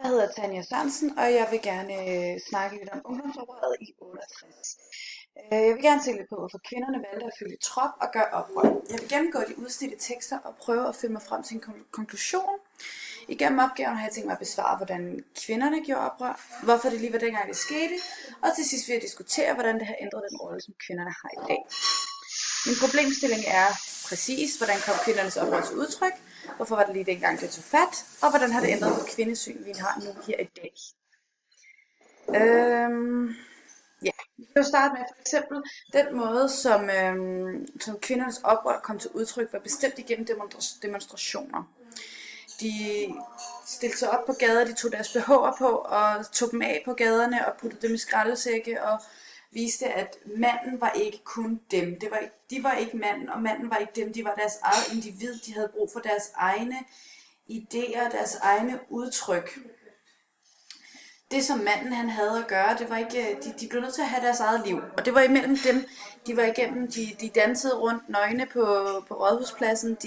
Jeg hedder Tanja Sørensen, og jeg vil gerne snakke lidt om ungdomsoprøret i 68. Jeg vil gerne se lidt på, hvorfor kvinderne valgte at følge trop og gøre oprør. Jeg vil gennemgå de udstedte tekster og prøve at finde mig frem til en konklusion. Igennem opgaven har jeg tænkt mig at besvare, hvordan kvinderne gjorde oprør, hvorfor det lige var dengang det skete, og til sidst vil jeg diskutere, hvordan det har ændret den rolle, som kvinderne har i dag. Min problemstilling er præcis, hvordan kom kvindernes oprør til udtryk, hvorfor var det lige dengang, det tog fat, og hvordan har det ændret på kvindesyn, vi har nu her i dag. Ja, vi kan jo starte med for eksempel den måde, som kvindernes oprør kom til udtryk, var bestemt igennem demonstrationer. De stillede sig op på gader, de tog deres BH'er på og tog dem af på gaderne og puttede dem i skraldesække og viste, at manden var ikke kun dem. De var ikke manden, og manden var ikke dem. De var deres eget individ. De havde brug for deres egne idéer, deres egne udtryk. Det som manden han havde at gøre, det var ikke, de blev nødt til at have deres eget liv. Og det var imellem dem, de var igennem, de dansede rundt nøgne på Rådhuspladsen,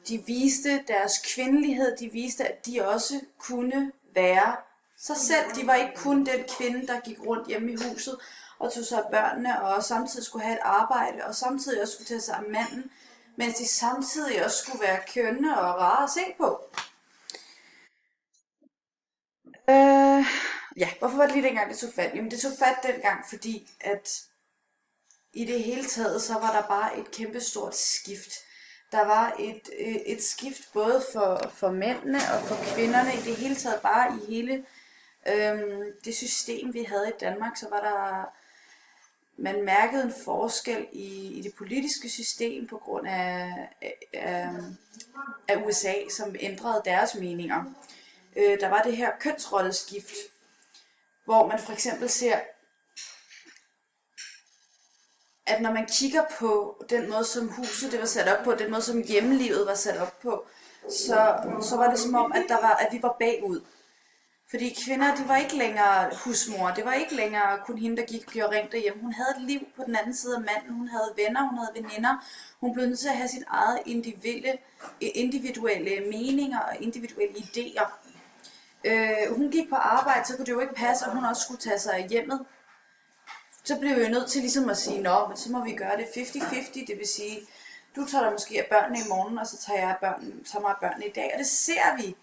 de viste deres kvindelighed, de viste, at de også kunne være sig selv. De var ikke kun den kvinde, der gik rundt hjemme i huset og tog sig af børnene, og samtidig skulle have et arbejde, og samtidig også skulle tage sig af manden, mens de samtidig også skulle være kønne og rare at se på. Ja, hvorfor var det lige dengang, det tog fat? Jamen, det tog fat dengang, fordi at i det hele taget, så var der bare et kæmpestort skift. Der var et skift både for mændene og for kvinderne, i det hele taget bare i hele det system, vi havde i Danmark, så var der, man mærkede en forskel i det politiske system på grund af USA, som ændrede deres meninger. Der var det her kønsrolleskift, hvor man for eksempel ser, at når man kigger på den måde, som huset det var sat op på, den måde, som hjemmelivet var sat op på, så var det som om, at vi var bagud. Fordi kvinder, de var ikke længere husmor, det var ikke længere kun hende, der gik og gjorde rent derhjemme. Hun havde et liv på den anden side af manden, hun havde venner, hun havde veninder. Hun blev nødt til at have sin eget individuelle meninger og individuelle idéer. Hun gik på arbejde, så kunne det jo ikke passe, at hun også skulle tage sig af hjemmet. Så blev vi jo nødt til ligesom at sige, nå, men så må vi gøre det 50-50, det vil sige, du tager dig måske af børnene i morgen, og så tager mig af børnene i dag. Og det ser vi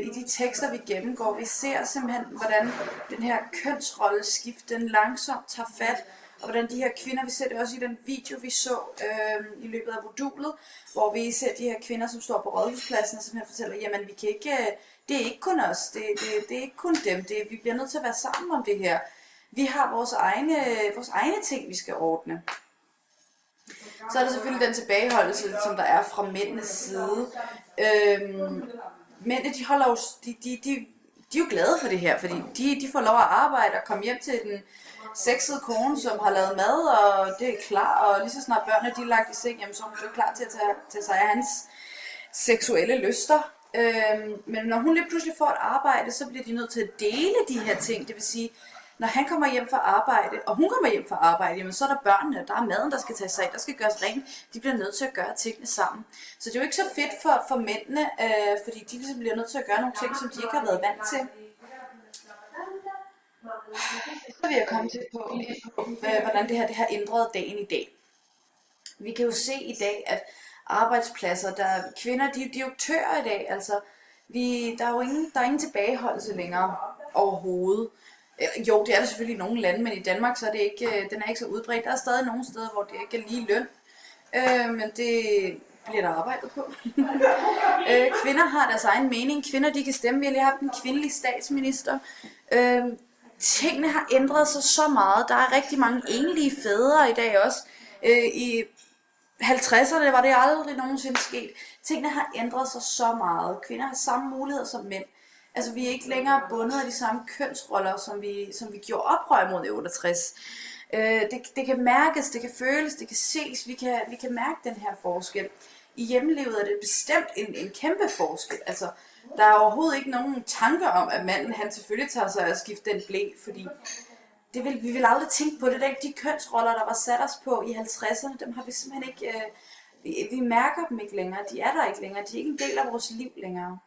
i de tekster, vi gennemgår. Vi ser simpelthen, hvordan den her kønsrolleskift, den langsomt tager fat, og hvordan de her kvinder, vi ser det også i den video, vi så i løbet af modulet, hvor vi ser de her kvinder, som står på Rådhuspladsen, og simpelthen fortæller, jamen vi kan ikke, det er ikke kun os, det er ikke kun dem, vi bliver nødt til at være sammen om det her. Vi har vores egne ting, vi skal ordne. Så er der selvfølgelig den tilbageholdelse, som der er fra mændenes side. Mændene, de holder jo, de er jo glade for det her, fordi de får lov at arbejde og komme hjem til den sexede kone, som har lavet mad, og det er klar, og lige så snart børnene de er lagt i seng, jamen, så er hun klar til at tage sig af hans seksuelle lyster. Men når hun lige pludselig får et arbejde, så bliver de nødt til at dele de her ting, det vil sige, når han kommer hjem fra arbejde, og hun kommer hjem fra arbejde, jamen så er der børnene, der er maden, der skal tages af, der skal gøres rent. De bliver nødt til at gøre tingene sammen. Så det er jo ikke så fedt for mændene, fordi de ligesom bliver nødt til at gøre nogle ting, som de ikke har været vant til. Så vil jeg komme til på hvordan det har ændret dagen i dag. Vi kan jo se i dag, at arbejdspladser, kvinder, de er direktører i dag, altså der er ingen tilbageholdelse længere overhovedet. Jo, det er der selvfølgelig i nogle lande, men i Danmark så er det ikke, den er ikke så udbredt. Der er stadig nogle steder, hvor det ikke er lige løn, men det bliver der arbejdet på. Kvinder har deres egen mening. Kvinder, de kan stemme. Vi har lige haft en kvindelig statsminister. Tingene har ændret sig så meget. Der er rigtig mange enlige fædre i dag også. I 50'erne var det aldrig nogensinde sket. Tingene har ændret sig så meget. Kvinder har samme muligheder som mænd. Altså, vi er ikke længere bundet af de samme kønsroller, som vi gjorde oprør mod i 68. Det kan mærkes, det kan føles, det kan ses, vi kan mærke den her forskel. I hjemmelivet er det bestemt en kæmpe forskel. Altså, der er overhovedet ikke nogen tanker om, at manden han selvfølgelig tager sig at skifte den blæ, fordi vi vil aldrig tænke på det. De kønsroller, der var sat os på i 50'erne, dem har vi simpelthen ikke... Vi mærker dem ikke længere, de er der ikke længere, de er ikke en del af vores liv længere.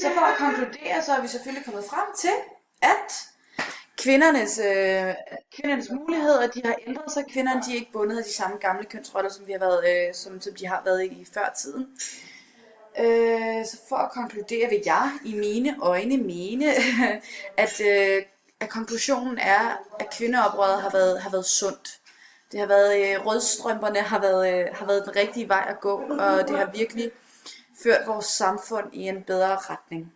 Så for at konkludere, så er vi selvfølgelig kommet frem til, at kvindernes muligheder, de har ændret sig. Kvinderne, de er ikke bundet af de samme gamle kønsroller, som vi har været, som de har været i før tiden. Så for at konkludere vil jeg i mine øjne mene, at konklusionen er, at kvindeoprøret har været sundt. Det har været, rødstrømperne har været den rigtige vej at gå, og det har virkelig ført vores samfund i en bedre retning.